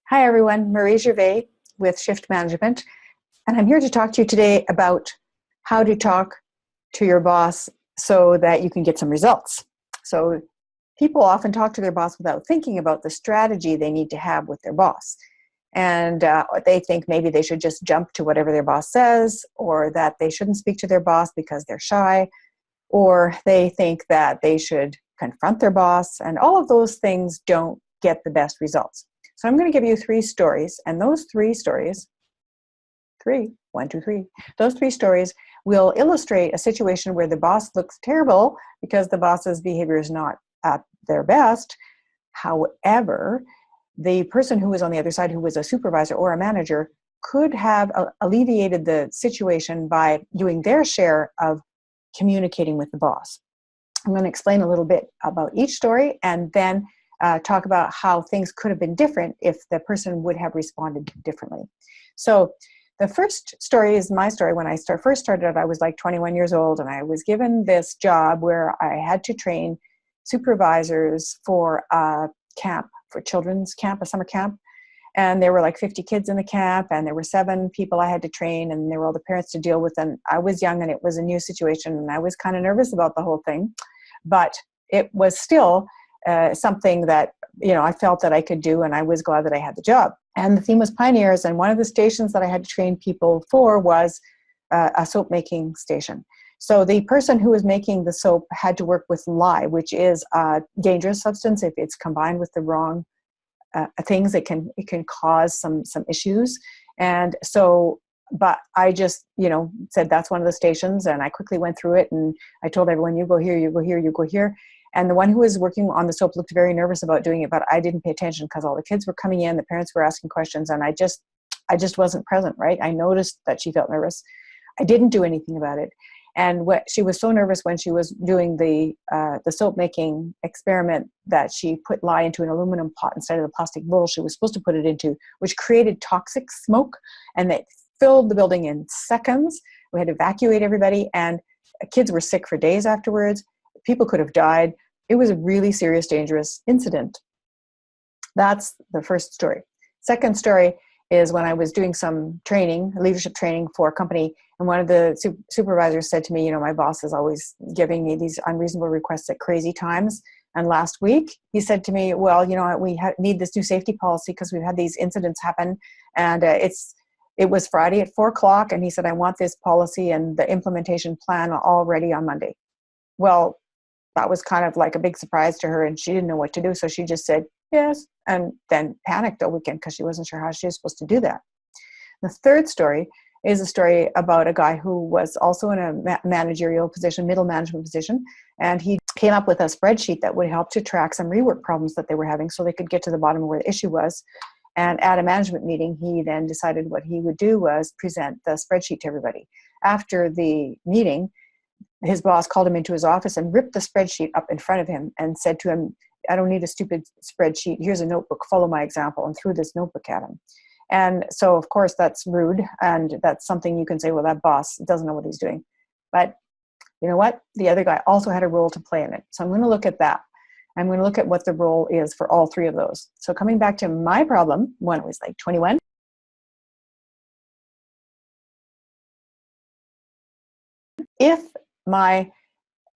Hi everyone, Marie Gervais with Shift Management, and I'm here to talk to you today about how to talk to your boss so that you can get some results. So people often talk to their boss without thinking about the strategy they need to have with their boss. And they think maybe they should just jump to whatever their boss says, or that they shouldn't speak to their boss because they're shy, or they think that they should confront their boss, and all of those things don't get the best results. So I'm going to give you three stories, and those three stories, those three stories will illustrate a situation where the boss looks terrible because the boss's behavior is not at their best. However, the person who was on the other side, who was a supervisor or a manager, could have alleviated the situation by doing their share of communicating with the boss. I'm going to explain a little bit about each story, and then talk about how things could have been different if the person would have responded differently. So the first story is my story. When I first started out, I was like 21 years old, and I was given this job where I had to train supervisors for a camp, for children's camp, a summer camp. And there were like 50 kids in the camp, and there were 7 people I had to train, and there were all the parents to deal with. And I was young, and it was a new situation, and I was kind of nervous about the whole thing. But it was still something that, I felt that I could do, and I was glad that I had the job. And the theme was pioneers, and one of the stations that I had to train people for was a soap making station. So the person who was making the soap had to work with lye, which is a dangerous substance. If it's combined with the wrong things, it can cause some issues. And so, but I just, said that's one of the stations, and I quickly went through it, and I told everyone, you go here, you go here, you go here. And the one who was working on the soap looked very nervous about doing it, but I didn't pay attention because all the kids were coming in, the parents were asking questions, and I just wasn't present, right? I noticed that she felt nervous. I didn't do anything about it. And she was so nervous when she was doing the soap making experiment that she put lye into an aluminum pot instead of the plastic bowl she was supposed to put it into, which created toxic smoke, and it filled the building in seconds. We had to evacuate everybody, and kids were sick for days afterwards. People could have died. It was a really serious, dangerous incident. That's the first story. Second story is when I was doing some training, leadership training for a company, and one of the supervisors said to me, my boss is always giving me these unreasonable requests at crazy times. And last week he said to me, well, we need this new safety policy because we've had these incidents happen, and it was Friday at 4:00, and he said, I want this policy and the implementation plan all ready on Monday. Well, that was kind of like a big surprise to her, and she didn't know what to do. So she just said, yes, and then panicked all weekend because she wasn't sure how she was supposed to do that. The third story is a story about a guy who was also in a managerial position, middle management position, and he came up with a spreadsheet that would help to track some rework problems that they were having so they could get to the bottom of where the issue was. And at a management meeting, he then decided what he would do was present the spreadsheet to everybody. After the meeting, his boss called him into his office and ripped the spreadsheet up in front of him and said to him, I don't need a stupid spreadsheet. Here's a notebook. Follow my example, and threw this notebook at him. And so, of course, that's rude, and that's something you can say, well, that boss doesn't know what he's doing. But you know what? The other guy also had a role to play in it. So I'm going to look at that. I'm going to look at what the role is for all three of those. So coming back to my problem, when I was like 21, if my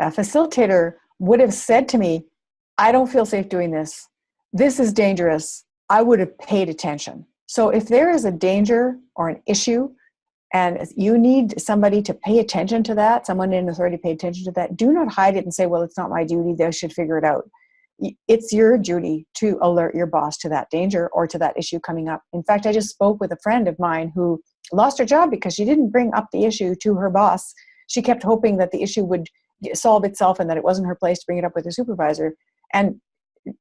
facilitator would have said to me, I don't feel safe doing this. This is dangerous. I would have paid attention. So if there is a danger or an issue and you need somebody to pay attention to that, someone in authority pay attention to that, do not hide it and say, well, it's not my duty. They should figure it out. It's your duty to alert your boss to that danger or to that issue coming up. In fact, I just spoke with a friend of mine who lost her job because she didn't bring up the issue to her boss. She kept hoping that the issue would solve itself and that it wasn't her place to bring it up with her supervisor. And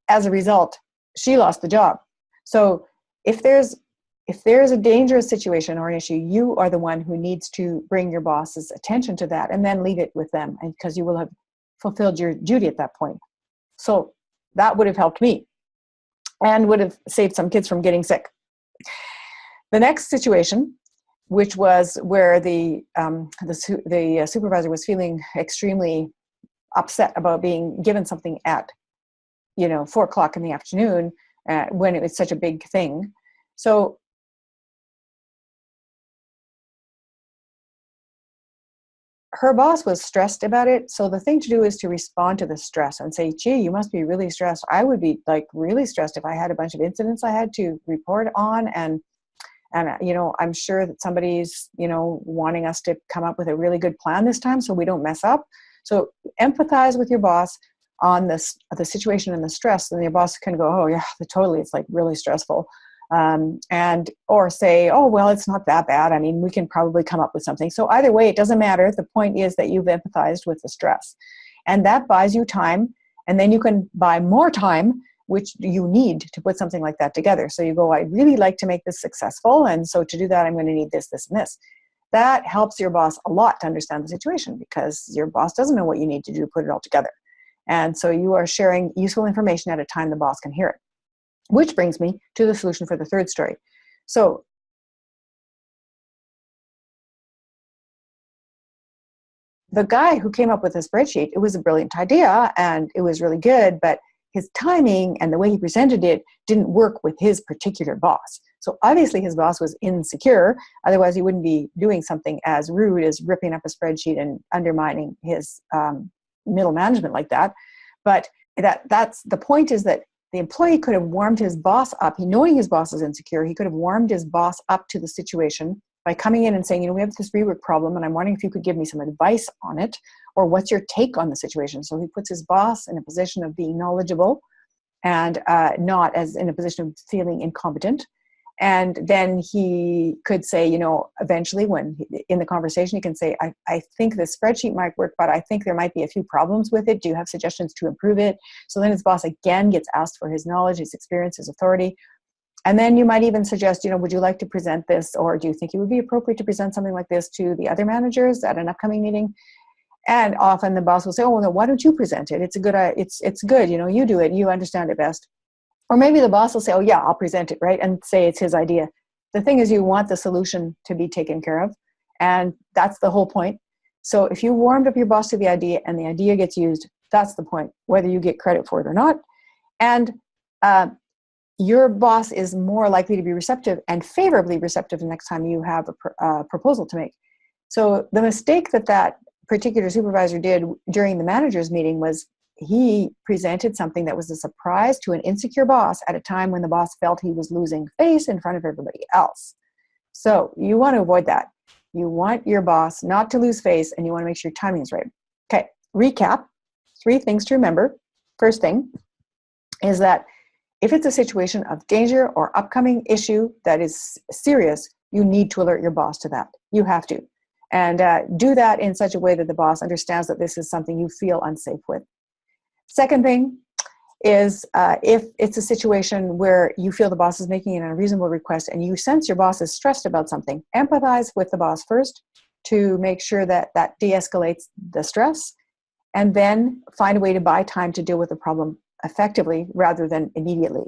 as a result, she lost the job. So if there's a dangerous situation or an issue, you are the one who needs to bring your boss's attention to that and then leave it with them, and because you will have fulfilled your duty at that point. So that would have helped me and would have saved some kids from getting sick. The next situation, which was where the supervisor was feeling extremely upset about being given something at 4:00 in the afternoon when it was such a big thing. So her boss was stressed about it. So the thing to do is to respond to the stress and say, gee, you must be really stressed. I would be like really stressed if I had a bunch of incidents I had to report on. And I'm sure that somebody's, wanting us to come up with a really good plan this time so we don't mess up. So empathize with your boss on the situation and the stress. And your boss can go, oh yeah, totally. It's like really stressful. Or say, oh, well, it's not that bad. I mean, we can probably come up with something. So either way, it doesn't matter. The point is that you've empathized with the stress, and that buys you time. And then you can buy more time, which you need to put something like that together. So you go, I'd really like to make this successful. And so to do that, I'm going to need this, this, and this. That helps your boss a lot to understand the situation, because your boss doesn't know what you need to do to put it all together. And so you are sharing useful information at a time the boss can hear it. Which brings me to the solution for the third story. So the guy who came up with the spreadsheet, it was a brilliant idea and it was really good, but his timing and the way he presented it didn't work with his particular boss. So obviously his boss was insecure. Otherwise he wouldn't be doing something as rude as ripping up a spreadsheet and undermining his middle management like that. But that's the point, is that the employee could have warmed his boss up. Knowing his boss is insecure, he could have warmed his boss up to the situation by coming in and saying, we have this rework problem and I'm wondering if you could give me some advice on it, or what's your take on the situation. So he puts his boss in a position of being knowledgeable and not as in a position of feeling incompetent. And then he could say, eventually in the conversation, he can say, I think the spreadsheet might work, but I think there might be a few problems with it. Do you have suggestions to improve it? So then his boss again gets asked for his knowledge, his experience, his authority. And then you might even suggest, would you like to present this? Or do you think it would be appropriate to present something like this to the other managers at an upcoming meeting? And often the boss will say, oh, no, why don't you present it? It's good. You do it. You understand it best. Or maybe the boss will say, oh yeah, I'll present it, right? And say it's his idea. The thing is, you want the solution to be taken care of. And that's the whole point. So if you warmed up your boss to the idea and the idea gets used, that's the point, whether you get credit for it or not. And your boss is more likely to be receptive and favorably receptive the next time you have a proposal to make. So the mistake that particular supervisor did during the manager's meeting was he presented something that was a surprise to an insecure boss at a time when the boss felt he was losing face in front of everybody else. So you want to avoid that. You want your boss not to lose face, and you want to make sure your timing is right. Okay, recap. 3 things to remember. First thing is that if it's a situation of danger or upcoming issue that is serious, you need to alert your boss to that. You have to. And do that in such a way that the boss understands that this is something you feel unsafe with. Second thing is if it's a situation where you feel the boss is making an unreasonable request and you sense your boss is stressed about something, empathize with the boss first to make sure that de-escalates the stress, and then find a way to buy time to deal with the problem effectively rather than immediately.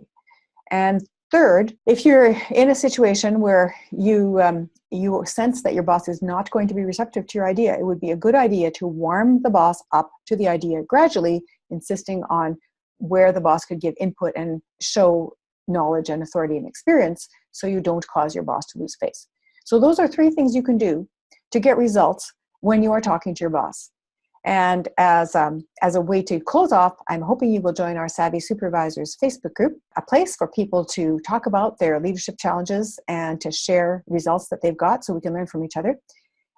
And third, if you're in a situation where you sense that your boss is not going to be receptive to your idea, it would be a good idea to warm the boss up to the idea gradually, insisting on where the boss could give input and show knowledge and authority and experience, so you don't cause your boss to lose face. So those are 3 things you can do to get results when you are talking to your boss. And as a way to close off, I'm hoping you will join our Savvy Supervisors Facebook group, a place for people to talk about their leadership challenges and to share results that they've got so we can learn from each other.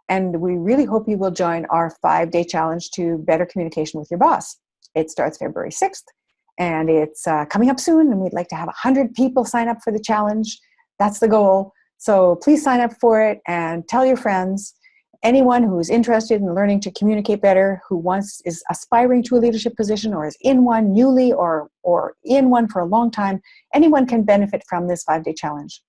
And we really hope you will join our 5-day challenge to better communication with your boss. It starts February 6th, and it's coming up soon, and we'd like to have 100 people sign up for the challenge. That's the goal. So please sign up for it and tell your friends. Anyone who's interested in learning to communicate better, is aspiring to a leadership position or is in one newly or in one for a long time, anyone can benefit from this 5-day challenge.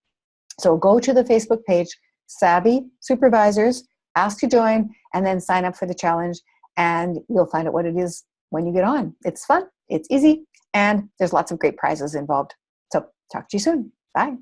So go to the Facebook page, Savvy Supervisors, ask to join, and then sign up for the challenge, and you'll find out what it is when you get on. It's fun, it's easy, and there's lots of great prizes involved. So talk to you soon. Bye.